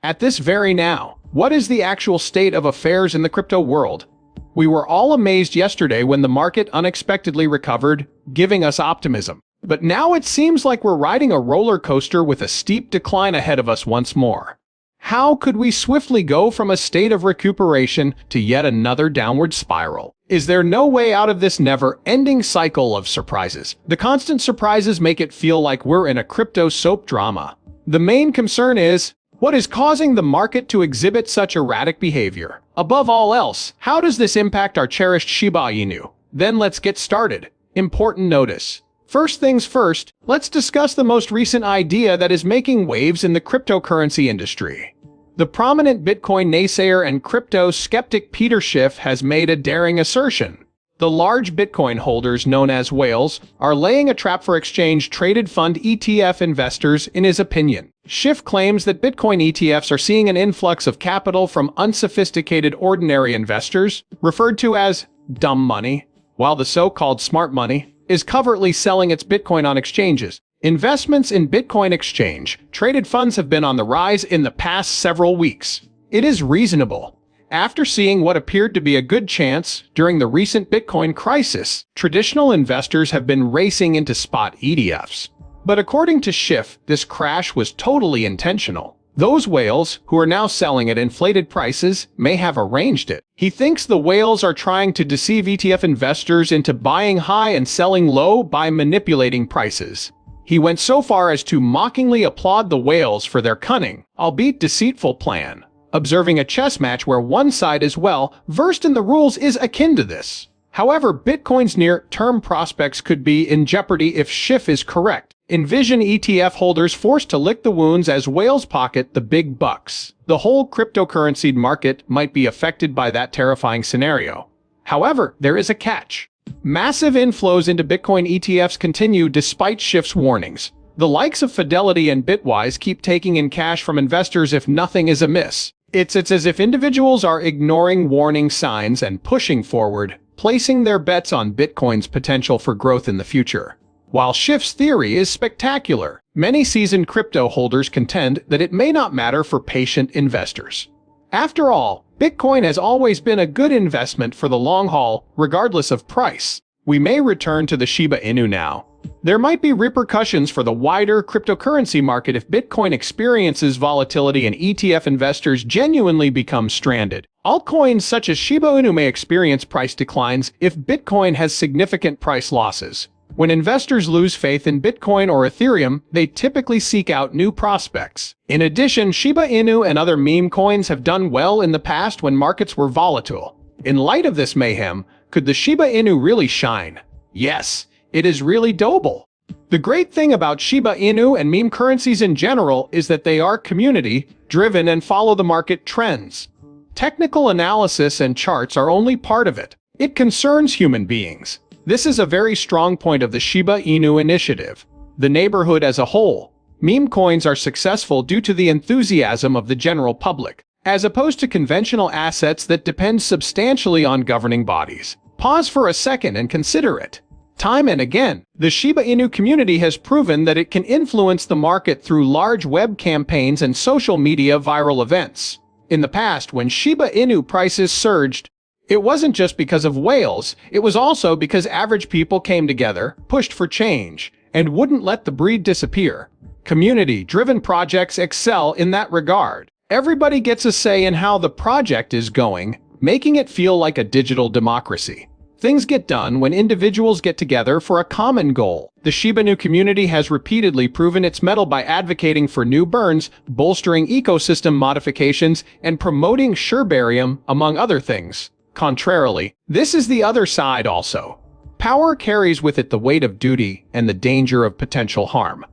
At this very now, what is the actual state of affairs in the crypto world? We were all amazed yesterday when the market unexpectedly recovered, giving us optimism. But now it seems like we're riding a roller coaster with a steep decline ahead of us once more. How could we swiftly go from a state of recuperation to yet another downward spiral? Is there no way out of this never-ending cycle of surprises? The constant surprises make it feel like we're in a crypto soap drama. The main concern is, what is causing the market to exhibit such erratic behavior? Above all else, how does this impact our cherished Shiba Inu? Then let's get started. Important notice. First things first, let's discuss the most recent idea that is making waves in the cryptocurrency industry. The prominent Bitcoin naysayer and crypto skeptic Peter Schiff has made a daring assertion. The large Bitcoin holders, known as whales, are laying a trap for exchange-traded fund ETF investors, in his opinion. Schiff claims that Bitcoin ETFs are seeing an influx of capital from unsophisticated ordinary investors, referred to as dumb money, while the so-called smart money is covertly selling its Bitcoin on exchanges. Investments in Bitcoin exchange-traded funds have been on the rise in the past several weeks. It is reasonable. After seeing what appeared to be a good chance during the recent Bitcoin crisis, traditional investors have been racing into spot ETFs. But according to Schiff, this crash was totally intentional. Those whales, who are now selling at inflated prices, may have arranged it. He thinks the whales are trying to deceive ETF investors into buying high and selling low by manipulating prices. He went so far as to mockingly applaud the whales for their cunning, albeit deceitful plan. Observing a chess match where one side is well versed in the rules is akin to this. However, Bitcoin's near-term prospects could be in jeopardy if Schiff is correct. Envision ETF holders forced to lick the wounds as whales pocket the big bucks. The whole cryptocurrency market might be affected by that terrifying scenario. However, there is a catch. Massive inflows into Bitcoin ETFs continue despite Schiff's warnings. The likes of Fidelity and Bitwise keep taking in cash from investors if nothing is amiss. It's as if individuals are ignoring warning signs and pushing forward, placing their bets on Bitcoin's potential for growth in the future. While Schiff's theory is spectacular, many seasoned crypto holders contend that it may not matter for patient investors. After all, Bitcoin has always been a good investment for the long haul, regardless of price. We may return to the Shiba Inu now. There might be repercussions for the wider cryptocurrency market if Bitcoin experiences volatility and ETF investors genuinely become stranded. Altcoins such as Shiba Inu may experience price declines if Bitcoin has significant price losses. When investors lose faith in Bitcoin or Ethereum, they typically seek out new prospects. In addition, Shiba Inu and other meme coins have done well in the past when markets were volatile. In light of this mayhem, could the Shiba Inu really shine? Yes, it is really doable. The great thing about Shiba Inu and meme currencies in general is that they are community-driven and follow the market trends. Technical analysis and charts are only part of it. It concerns human beings. This is a very strong point of the Shiba Inu initiative. The neighborhood as a whole. Meme coins are successful due to the enthusiasm of the general public, as opposed to conventional assets that depend substantially on governing bodies. Pause for a second and consider it. Time and again, the Shiba Inu community has proven that it can influence the market through large web campaigns and social media viral events. In the past, when Shiba Inu prices surged, it wasn't just because of whales, it was also because average people came together, pushed for change, and wouldn't let the breed disappear. Community-driven projects excel in that regard. Everybody gets a say in how the project is going, making it feel like a digital democracy. Things get done when individuals get together for a common goal. The Shiba Inu community has repeatedly proven its mettle by advocating for new burns, bolstering ecosystem modifications, and promoting Sherbarium, among other things. Contrarily, this is the other side also. Power carries with it the weight of duty and the danger of potential harm.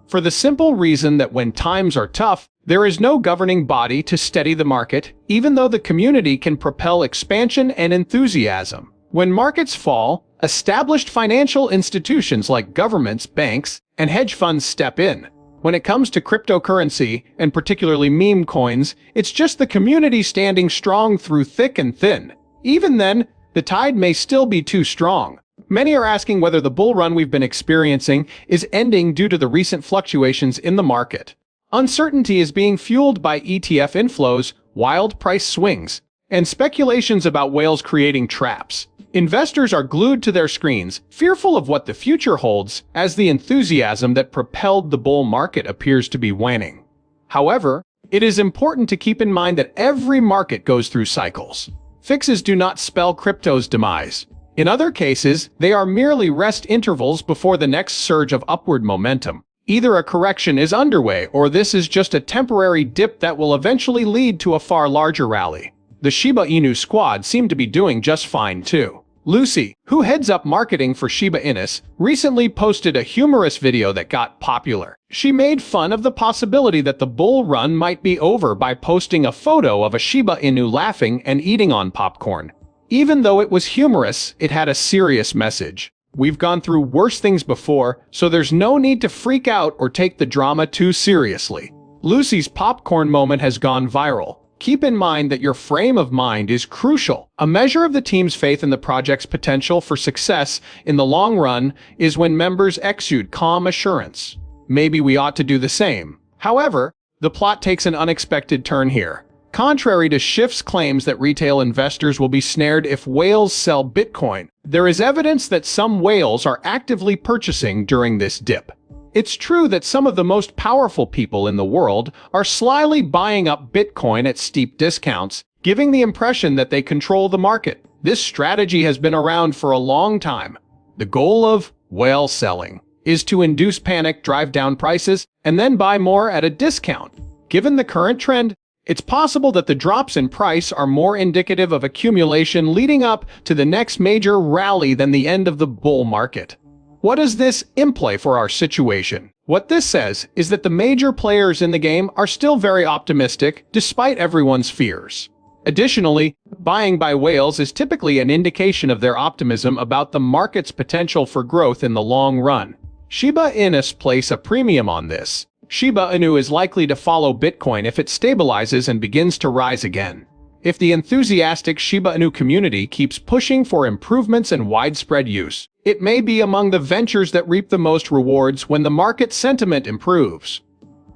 For the simple reason that when times are tough, there is no governing body to steady the market, even though the community can propel expansion and enthusiasm. When markets fall, established financial institutions like governments, banks, and hedge funds step in. When it comes to cryptocurrency, and particularly meme coins, it's just the community standing strong through thick and thin. Even then, the tide may still be too strong. Many are asking whether the bull run we've been experiencing is ending due to the recent fluctuations in the market. Uncertainty is being fueled by ETF inflows, wild price swings, and speculations about whales creating traps. Investors are glued to their screens, fearful of what the future holds, as the enthusiasm that propelled the bull market appears to be waning. However, it is important to keep in mind that every market goes through cycles. Fixes do not spell crypto's demise. In other cases, they are merely rest intervals before the next surge of upward momentum. Either a correction is underway, or this is just a temporary dip that will eventually lead to a far larger rally. The Shiba Inu squad seem to be doing just fine too. Lucy, who heads up marketing for Shiba Inu, recently posted a humorous video that got popular. She made fun of the possibility that the bull run might be over by posting a photo of a Shiba Inu laughing and eating on popcorn. Even though it was humorous, it had a serious message. We've gone through worse things before, so there's no need to freak out or take the drama too seriously. Lucy's popcorn moment has gone viral. Keep in mind that your frame of mind is crucial. A measure of the team's faith in the project's potential for success in the long run is when members exude calm assurance. Maybe we ought to do the same. However, the plot takes an unexpected turn here. Contrary to Schiff's claims that retail investors will be snared if whales sell Bitcoin, there is evidence that some whales are actively purchasing during this dip. It's true that some of the most powerful people in the world are slyly buying up Bitcoin at steep discounts, giving the impression that they control the market. This strategy has been around for a long time. The goal of whale selling is to induce panic, drive down prices, and then buy more at a discount. Given the current trend, it's possible that the drops in price are more indicative of accumulation leading up to the next major rally than the end of the bull market. What does this imply for our situation? What this says is that the major players in the game are still very optimistic despite everyone's fears. Additionally, buying by whales is typically an indication of their optimism about the market's potential for growth in the long run. Shiba Inu place a premium on this. Shiba Inu is likely to follow Bitcoin if it stabilizes and begins to rise again. If the enthusiastic Shiba Inu community keeps pushing for improvements and widespread use, it may be among the ventures that reap the most rewards when the market sentiment improves.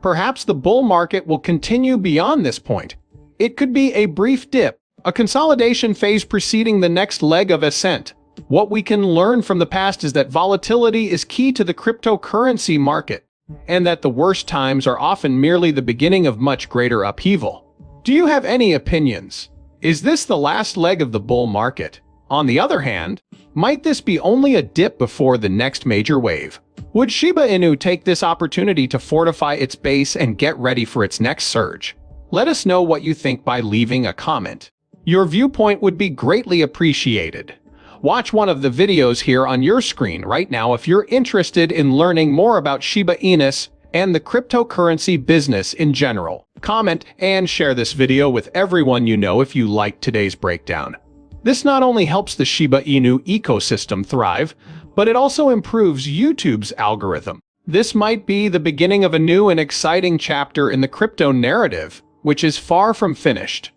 Perhaps the bull market will continue beyond this point. It could be a brief dip, a consolidation phase preceding the next leg of ascent. What we can learn from the past is that volatility is key to the cryptocurrency market, and that the worst times are often merely the beginning of much greater upheaval. Do you have any opinions? Is this the last leg of the bull market? On the other hand, might this be only a dip before the next major wave? Would Shiba Inu take this opportunity to fortify its base and get ready for its next surge? Let us know what you think by leaving a comment. Your viewpoint would be greatly appreciated. Watch one of the videos here on your screen right now if you're interested in learning more about Shiba Inu and the cryptocurrency business in general. Comment and share this video with everyone you know if you liked today's breakdown. This not only helps the Shiba Inu ecosystem thrive, but it also improves YouTube's algorithm. This might be the beginning of a new and exciting chapter in the crypto narrative, which is far from finished.